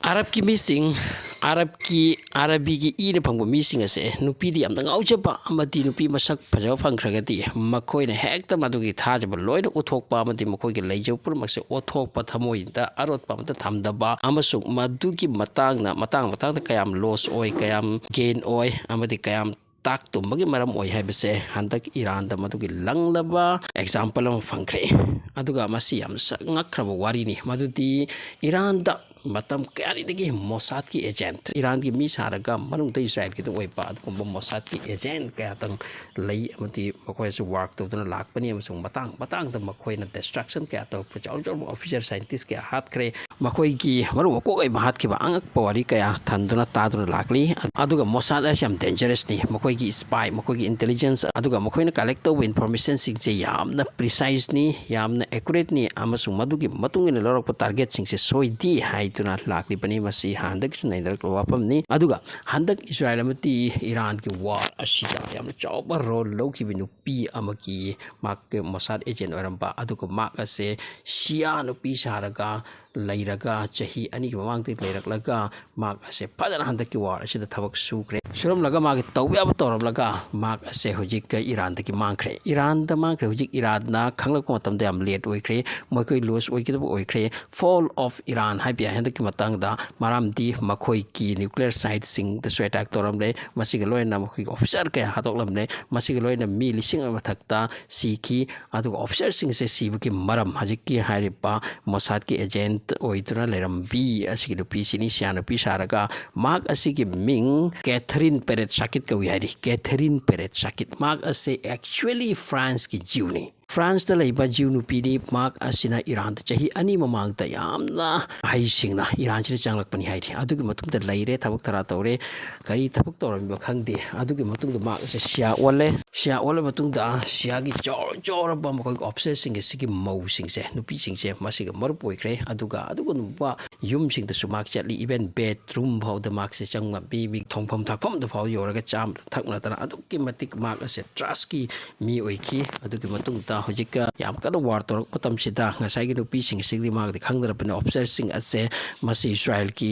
Arab ki missing Arabi ki ina phangba missing ase nupi di amda ngauchapa amati nupi masak phajaw phangkhragati makoi na hekta madugi thajaba loina uthokpa amati makoi ki leijau purmakse othokpa thamoi da arotpa amta thamdaba amasuk madugi matang da kayam loss oi kayam gain oi amati kayam tak tumbagi maram oi haibase handak Iran da madugi langlaba example am phangkhre aduga masi am ngakraba wari ni madudi Iran da matam kari dagi Mossad ki agent Iran ki mi saraga manung da Israel ki oi pa adkum Mossad ki agent kaya tang lay amati makoi su work to na lakpani amasung matang da makoi na destruction kaya to pajol officer scientist kaya hat kre makoi ki maru ko ai bahat ki ba angak pawari kaya thanduna taduna lakli aduga Mossad as yam dangerous ni makoi ki spy makoi ki intelligence aduga makoi na collect to information sing je yamna precise ni yamna accurate ni amasung madugi matung ina lorok target sing se soidi hai tuna lakli pani masi handak naidar wapam ni aduga handak Israel amati Iran ki war asida yamna chawba role lo ki nupi amaki mak Mossad agent oramba aduga mak ase Shia nupi saraga lairaga chahi ani mamang ti lairaklaga mak ase padana handak ki war asida thabak sukre suram laga mak tawya ba toram laga mak ase hojik ka Iran da ki mangkhre Iran da mangkhre hojik Iran na khanglak ko matam da am late oikre mokoi lose oikre oikre fall of Iran haibia handak ki matang da maram di makoi ki nuclear site sing the sweat act toram le masig loina makoi officer ka hatok lam le masig loina mi lising ama thakta siki adu officer sing se sibu ki maram hajik ki haripa Mossad ki agent oituna leram bi asigi lupi sini siana pi saraga mak asigi ming Catherine Peret Sakit ka wihari Catherine Peret Sakit mak ase actually France ki jiwni France da laiba jiw nupi ni mak asina Iran da chahi ani mamang ta yamna hai singna Iran chi changlak pani hai adugi matung da laire thabuk tara tawre kari thabuk tawram ba khangde adugi matung da mak ase Shia ole matung da Shia gi jor ba makoi obsessing ge sigi mau sing se nupi sing se masiga marup oikre aduga nupa yum sing da sumak chatli even bedroom phau da mak se changma bi thongpham thakpham da phau yoraga cham thakna tana adugi matik mak ase trust ki mi oiki adugi matung da hojika yam kada war tor patam sida ngasai gi nupi sing sigdi mak de khangdara pene officer sing ase masi Israel ki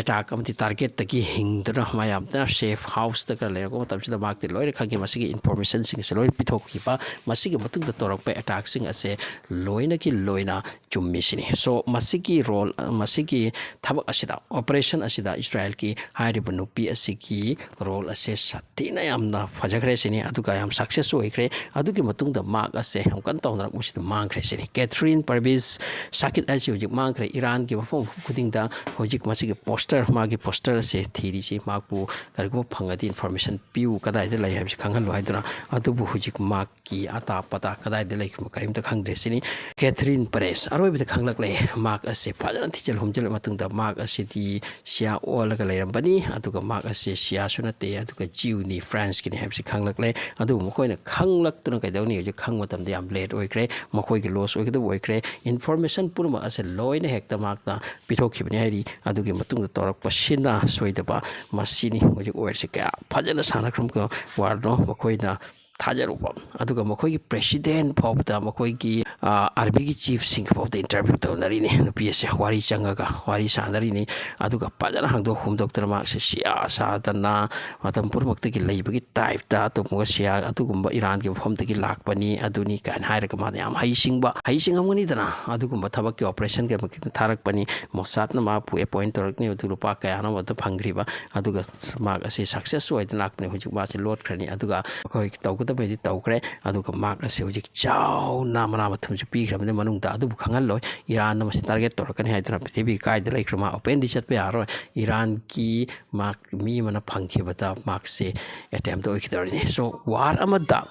attack amti target ta ki hingdra mayam da safe house ta ka le ko patam sida mak de loire khagi masi gi information sing se loire pithok ki pa masi gi matung da torok pe attack sing ase loina chummi sini so masi ki role masi ki thabak asida operation asida Israel ki hairi nupi asiki role ase satina yamna phajagre sini aduga yam success oikre adugi matung da mak ase kan tawna musid mangkhre sini Catherine Parvis Sakit asi hojik mangkhre Iran ki mafom kuding da hojik masi ki poster magi poster se thiri si makpu kariko phangadi information piu kadai de lai habsi khangal lo haidra adubu hojik mak ki ata pata kadai de lai karim ta khangre sini Catherine Parvis aroi bi khanglak lai mak ase phajana thichel humjel matung da mak ase ti Shia ol ka lai rambani aduga mak ase Shia sunate aduga jiu ni France ki habsi khanglak lai adu mokoina khanglak tuna kai dawni hojik khang matam de am late oikre makoi ki loss oikre oikre information purma ase loina hekta makta pithokibani hairi adugi matung da torak pasina soidaba masini hojik oirse ka phajana sanakram ko warno makoina Thajarupam aduga makoi ki president phawda makoi ki army ki chief sing phawda interview to nari ni nupi ase wari changaga wari sanari ni aduga pajana hangdo humdok tarma se Shia sadana matam purmakta ki leibagi type ta to mo Shia adugumba Iran ki phom ta ki lakpani aduni kan hairaga ma yam haisingba haisingam ni dana adugumba thabak ki operation ke makita tharak pani Mossad na ma pu appoint torak ni utu rupa kaya na wata phangriba aduga ma ase success oi lakne hujik ba se lot khrani aduga makoi ki tawku bai tawkre aduga mak ase hojik chaw namana mathum ju pi khramne manung da adu khangal loi Iran na masi target torakani haidra prithibi kai de laikhrama open di chat pe aro Iran ki mak mi mana phangkhe bata mak se attempt to ikidari so war amada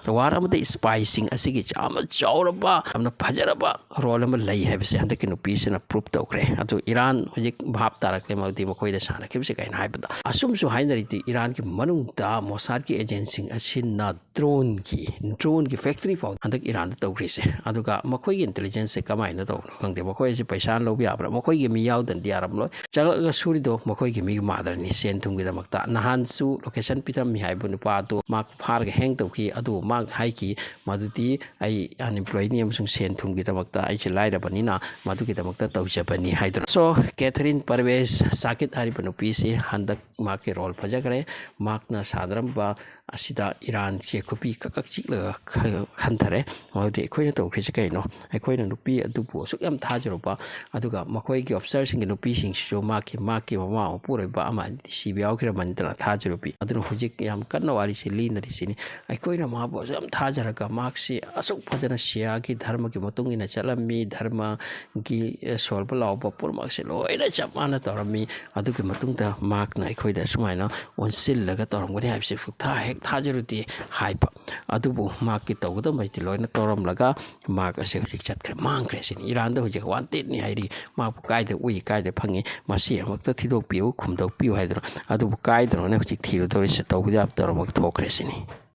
spicing asigi chama chawraba amna phajaraba role am lai habse handaki nupi se na proof tawkre adu Iran hojik bhap tarakle mawdi makoi da sana kebse kain haibada asum su hainari ti Iran ki manung da Mossad ki agency asin na drone drone की factory फाउ हंदक Iran तौग्रीसे अदुगा मखोई intelligence से कमायना तौनो खंगदे मखोई से पैसा लौब याब्रा मखोई की मी याउदन यारम लोय चलगा सुरिदो मखोई की मी मादरनी Sen थुंगी दमकता नहानसु location पितम मी हाइबु नुपा तो माक फारग hang तौकी अदु माक हाइकी मदुती आई unemployed नि अमसुंग सेन थुंगी दमकता आई से लाइरबनिना मदुकी दमकता तौजबनी हाइदुन सो कैथरीन परवेज साकित हारिबु नुपी से हंदक माक के रोल फजगरे माकना सादरम असिदा ईरान के खुपी ककक चिकलगा खंथरे मदुदी अखोइना तौखिसे कइनो अखोइना नुपी अदुबु सुक याम थाजरोबा अदुगा मखोई की ऑफिसर सिंग नुपी सिंग सो माकी ममा पुरैबा अमा सीबी याउखिरा मनतना थाजरोपी अदुनो हुजिक याम कन्ना वारी से लीनरी सिनी अखोइना माबो याम थाजरगा माक्सी असुक फजना शिया की धर्म की मतुंग इना चलमी धर्म की सोल्ब लाउबा पुरमाक से लोइना चमाना तौरमी अदुकी मतुंगदा माकना अखोइदा सुमाइना ओनसिलगा तौरमगदि हाइबसे फुक्था हेक थाजरुती हाइपा अदुबु माक की तौगदा मैति लोइना तौरमलगा माक असे हुजिक चतख्रे मांग्रे सिनी ईरान दा हुजिक वांटेड नि हाइरी माक कायदे उइ कायदे फंगे मसी अमक्ता थिदोक पिउ खुमदोक पिउ हाइद्रो अदुबु कायद्रो ने हुजिक थिरो तौरिसे तौगदा तौरमक थोक्रे सिनी